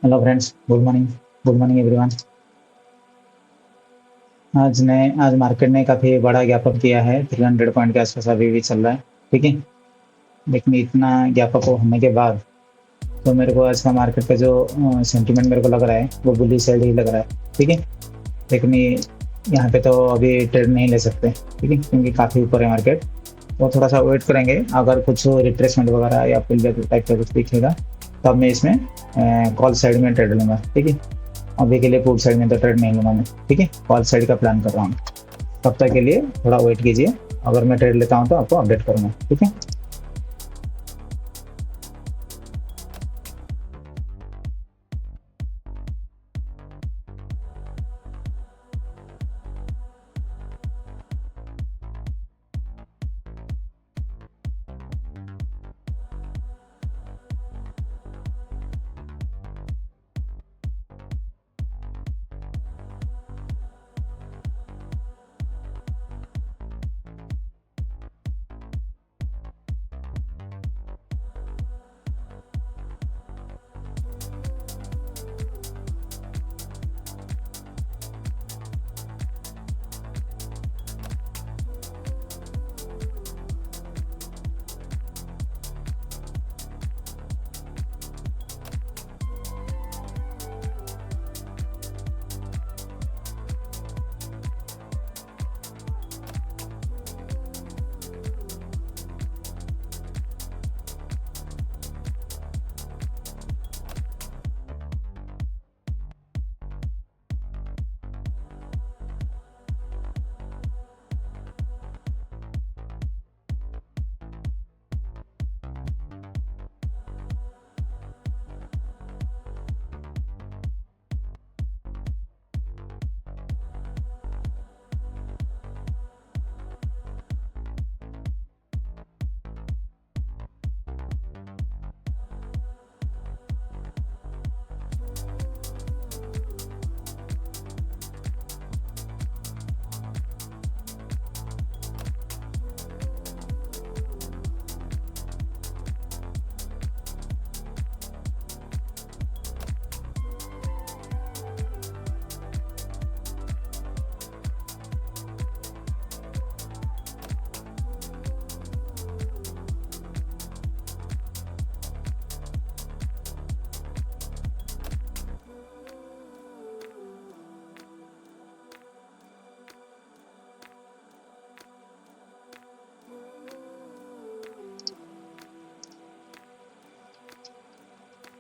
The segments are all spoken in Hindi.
Hello friends, good morning everyone. आज मार्केट ने काफ़ी बड़ा गैप अप किया है। 300 पॉइंट के आसपास अभी भी चल रहा है। ठीक है, लेकिन इतना गैप अप होने के बाद तो मेरे को आज का मार्केट का जो सेंटीमेंट मेरे को लग रहा है वो बुली साइड ही लग रहा है। ठीक है, लेकिन यहाँ पे तो अभी ट्रेड नहीं ले सकते। ठीक है, क्योंकि काफ़ी ऊपर है मार्केट। तो थोड़ा सा वेट करेंगे, अगर कुछ रिट्रेसमेंट वगैरह या पुल बैक टाइप का कुछ दिखेगा तब मैं इसमें कॉल साइड में ट्रेड लूँगा। ठीक है, अभी के लिए पुट साइड में तो ट्रेड नहीं लूँगा मैं। ठीक है, कॉल साइड का प्लान कर रहा हूँ। तब तक के लिए थोड़ा वेट कीजिए, अगर मैं ट्रेड लेता हूँ तो आपको अपडेट करूँगा। ठीक है,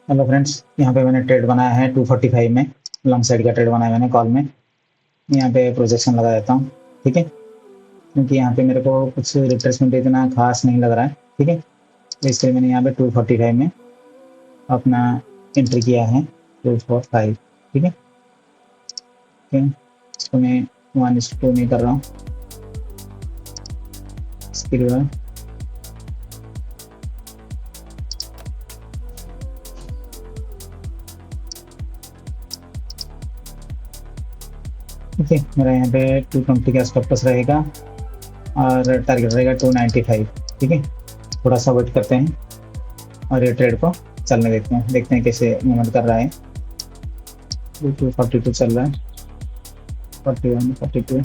हेलो फ्रेंड्स, यहाँ पे मैंने ट्रेड बनाया है 245 में। लॉन्ग साइड का ट्रेड बनाया मैंने कॉल में। यहाँ पे प्रोजेक्शन लगा देता हूँ। ठीक है, क्योंकि यहाँ पे मेरे को कुछ रिट्रेसमेंट इतना खास नहीं लग रहा है। ठीक है, तो इसलिए मैंने यहाँ पे 245 में अपना एंट्री किया है। 245। ठीक है, इसको मैं 1:2 में कर रहा हूँ। इसके बाद ठीक है, मेरा यहाँ पे 220 का स्टॉप लॉस रहेगा और टारगेट रहेगा 295। ठीक है, थोड़ा सा वेट करते हैं और ये ट्रेड को चलने देखते हैं कैसे मूवमेंट कर रहा है। 242 चल रहा है, 41, 42।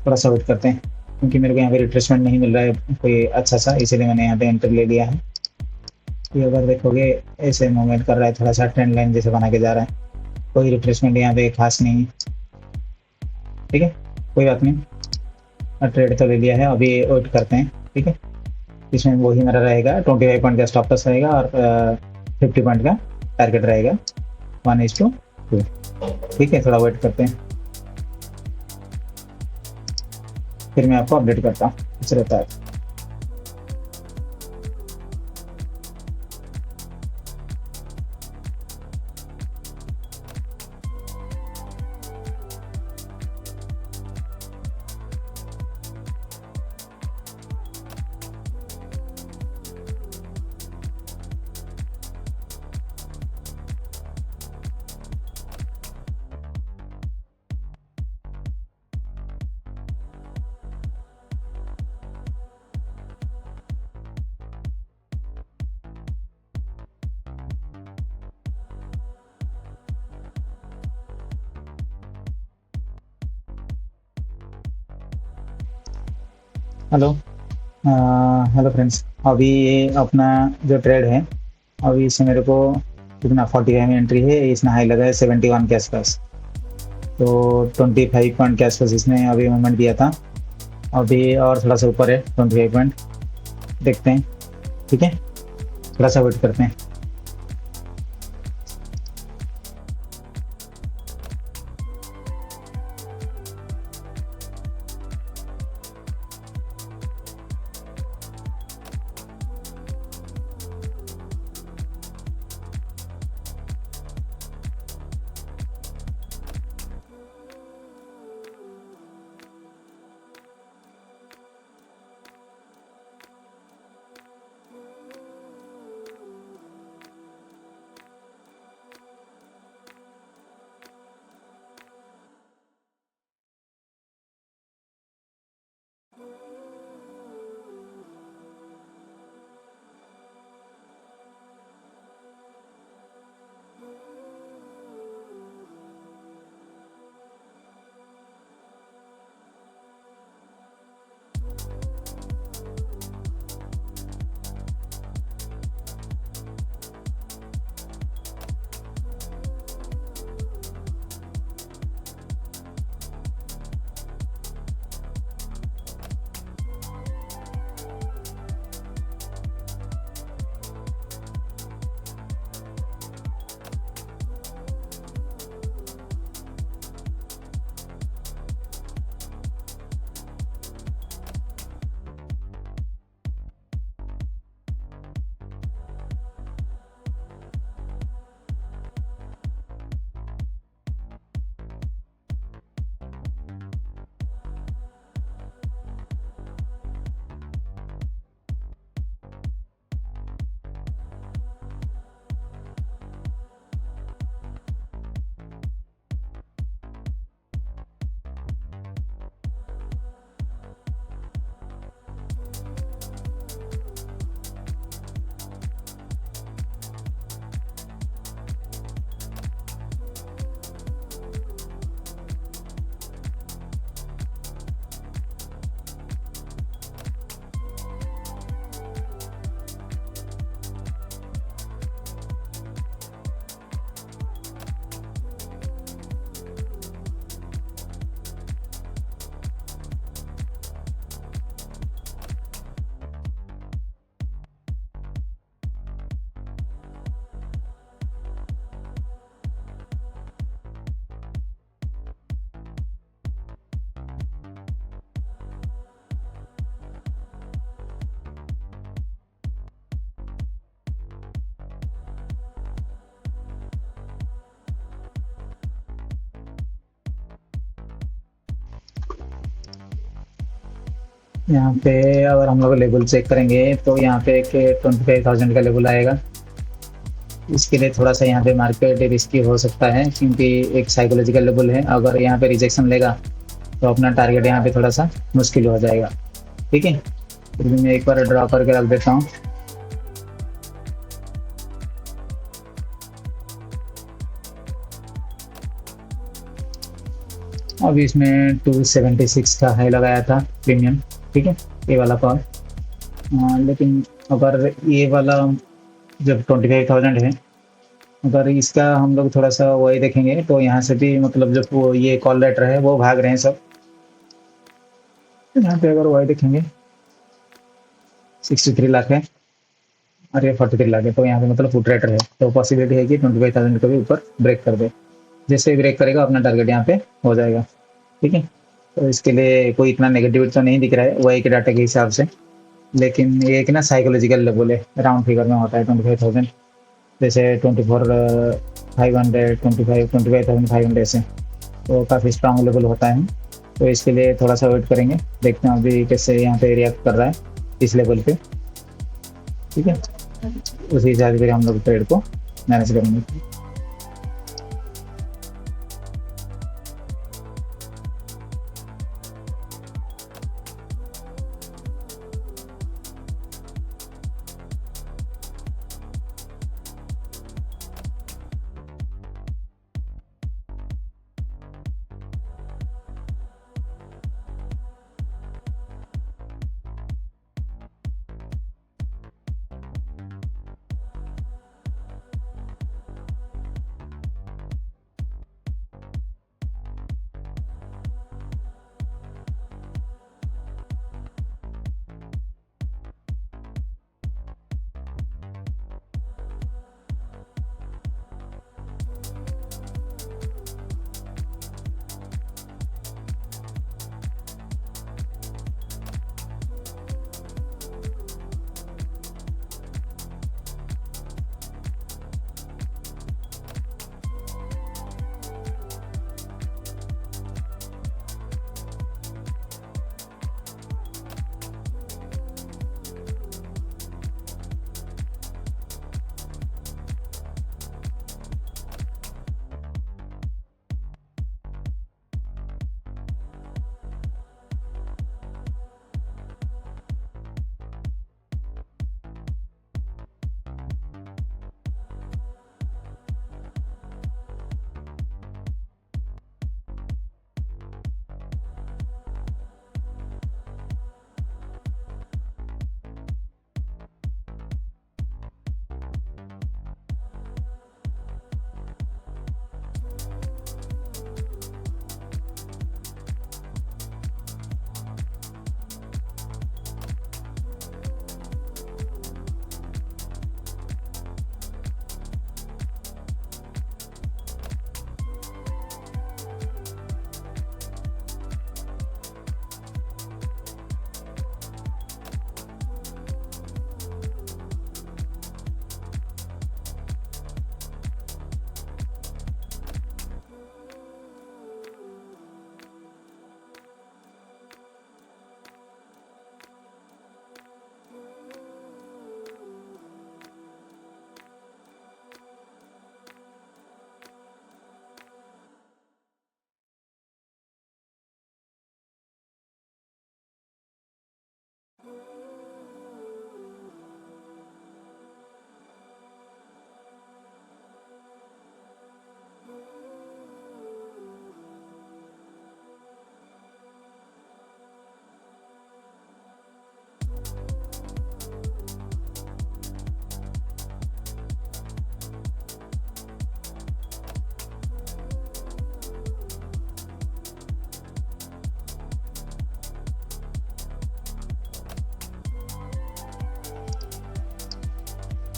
थोड़ा सा वेट करते हैं, क्योंकि मेरे को यहाँ पे रिट्रेसमेंट नहीं मिल रहा है कोई अच्छा सा, इसीलिए मैंने यहाँ पे एंटर ले लिया है। ये अगर देखोगे ऐसे मूवमेंट कर रहा है, थोड़ा सा ट्रेंड लाइन जैसे बना के जा रहा है। कोई रिट्रेसमेंट यहाँ पे खास नहीं है। ठीक है, कोई बात नहीं, ट्रेड तो ले लिया है, अभी वेट करते हैं। ठीक है, इसमें वही मेरा रहेगा, 25 पॉइंट का स्टॉप लॉस रहेगा और 50 पॉइंट का टारगेट रहेगा 1:2। ठीक है, थोड़ा वेट करते हैं, फिर मैं आपको अपडेट करता हूँ कुछ रहता है। हेलो। हेलो फ्रेंड्स, अभी ये अपना जो ट्रेड है, अभी इससे मेरे को कितना 45 में एंट्री है, इसने हाई लगा है 71 के आसपास। तो 25 पॉइंट के आसपास इसने अभी मूवमेंट दिया था। अभी और थोड़ा सा ऊपर है 25 पॉइंट, देखते हैं। ठीक है, थोड़ा सा वेट करते हैं। यहाँ पे अगर हम लोग लेवल चेक करेंगे तो यहाँ पे एक 25,000 का लेवल आएगा। इसके लिए थोड़ा सा यहाँ पे मार्केट रिस्की हो सकता है, क्योंकि एक साइकोलॉजिकल लेवल है। अगर यहाँ पे रिजेक्शन लेगा तो अपना टारगेट यहाँ पे थोड़ा सा मुश्किल हो जाएगा। ठीक है, फिर भी मैं एक बार ड्रॉ करके रख देता हूँ। अभी इसमें 276 का हाई लगाया था प्रीमियम। ठीक है, ये वाला कॉल। लेकिन अगर ये वाला जब 25,000 है, अगर इसका हम लोग थोड़ा सा वही देखेंगे तो यहाँ से भी मतलब जो वो ये कॉल लेटर है वो भाग रहे हैं सब। यहाँ पे अगर वही देखेंगे 63 लाख है और ये 43 लाख है, तो यहाँ पे मतलब फुट रेटर है, तो पॉसिबिलिटी है कि 25,000 को भी ऊपर ब्रेक कर दे। जैसे ही ब्रेक करेगा अपना टारगेट यहाँ पे हो जाएगा। ठीक है, तो इसके लिए कोई इतना नेगेटिव तो नहीं दिख रहा है वही के डाटा के हिसाब से। लेकिन ये एक ना साइकोलॉजिकल लेवल है, राउंड फिगर में होता है 25,000। जैसे 24,500, 25,500 ऐसे, तो काफ़ी स्ट्रांग लेवल होता है। तो इसके लिए थोड़ा सा वेट करेंगे, देखते हैं अभी कैसे यहाँ पे रिएक्ट कर रहा है इस लेवल पे। ठीक है, उसी हिसाब से हम लोग ट्रेड को मैनेज करेंगे।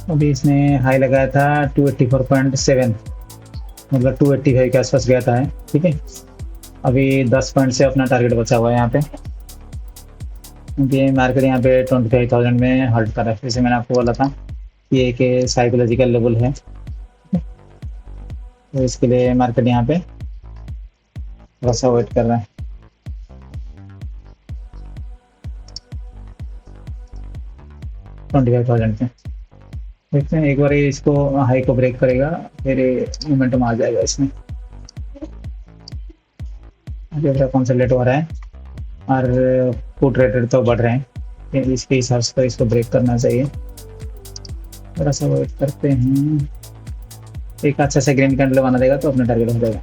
अभी इसने हाई लगाया था 284.7, मतलब 285 के आसपास गया था है। ठीक है, अभी 10 पॉइंट से अपना टारगेट बचा हुआ है यहाँ पे, क्योंकि मार्केट यहाँ पे 25,000 में हल्ट कर रहा है। जैसे मैंने आपको बोला था कि एक साइकोलॉजिकल लेवल है, तो इसके लिए मार्केट यहाँ पे थोड़ा सा वेट कर रहा है। 25,000 पे देखते हैं, एक बार ये इसको हाई को ब्रेक करेगा फिर मोमेंटम आ जाएगा इसमें। देख रहा कौन सा लेट हो रहा है, और पुट रेटेड तो बढ़ रहे हैं, इसके हिसाब से तो इसको ब्रेक करना चाहिए। थोड़ा सा वेट करते हैं, एक अच्छा सा ग्रीन कैंडल बना देगा तो अपना टारगेट हो जाएगा।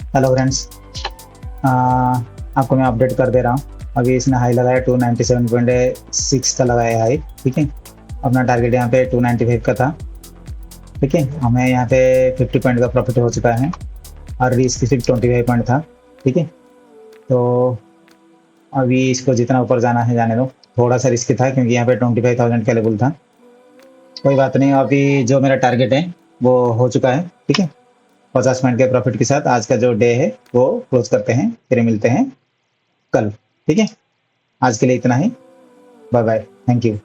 हेलो फ्रेंड्स, आपको मैं अपडेट कर दे रहा हूँ। अभी इसने हाई लगाया 297.6 का लगाया हाई। ठीक है, अपना टारगेट यहाँ पे 295 का था। ठीक है, हमें यहाँ पे 50 पॉइंट का प्रॉफिट हो चुका है और रिस्क सिर्फ 25 पॉइंट था। ठीक है, तो अभी इसको जितना ऊपर जाना है जाने दो। थोड़ा सा रिस्क था क्योंकि यहाँ पे 25,000 का लेवल था। कोई बात नहीं, अभी जो मेरा टारगेट है वो हो चुका है। ठीक है, 50 पॉइंट के प्रॉफिट के साथ आज का जो डे है वो क्लोज करते हैं, फिर मिलते हैं कल। ठीक है, आज के लिए इतना ही। Bye bye, thank you.